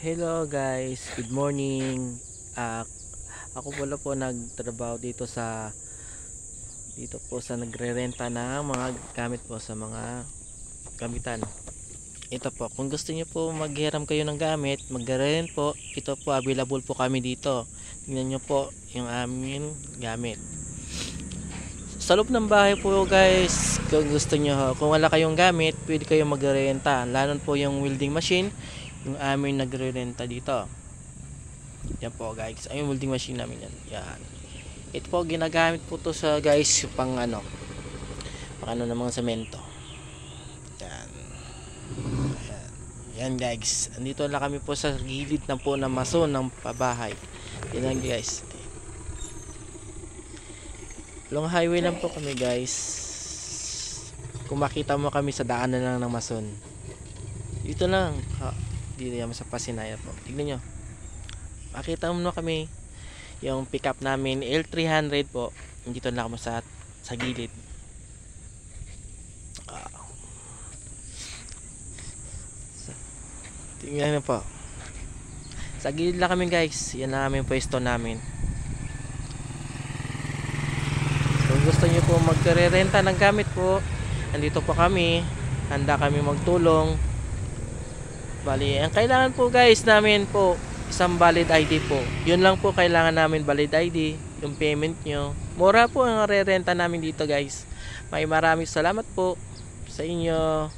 Hello guys, good morning. Ah, ako pala po nagtrabaho dito po sa nagrerenta ng mga gamit po sa mga gamitan. Ito po, kung gusto niyo po maghiram kayo ng gamit, magre-rent po, ito po available po kami dito. Tingnan niyo po yung amin gamit. Sa loob ng bahay po guys, kung gusto niyo, kung wala kayong gamit, pwede kayong magrerenta. Lalo po yung welding machine, yung amin nagre-renta dito. Yan po guys, ay yung welding machine namin yan. Ito po ginagamit po to sa guys pang ano ng mga semento. Yan. Ayan. Yan guys, andito lang kami po sa gilid na po ng mason ng pabahay. Yan lang guys. Long highway lang po kami guys. Kung makita mo kami sa daanan lang ng mason. Dito lang. Dito yan sa Pasinaya po. Tignan nyo. Makita mo na kami yung pick up namin L300 po. Dito lang kami sa gilid. Tingnan nyo po. Sa gilid lang kami guys. Yan lang aming pwesto namin. Kung gusto nyo po magre-renta ng gamit po, andito po kami. Handa kami magtulong. Bali, ang kailangan po guys namin po, isang valid ID po. Yun lang po kailangan namin, valid ID, yung payment nyo. Mura po ang re-renta namin dito guys. Maraming salamat po sa inyo.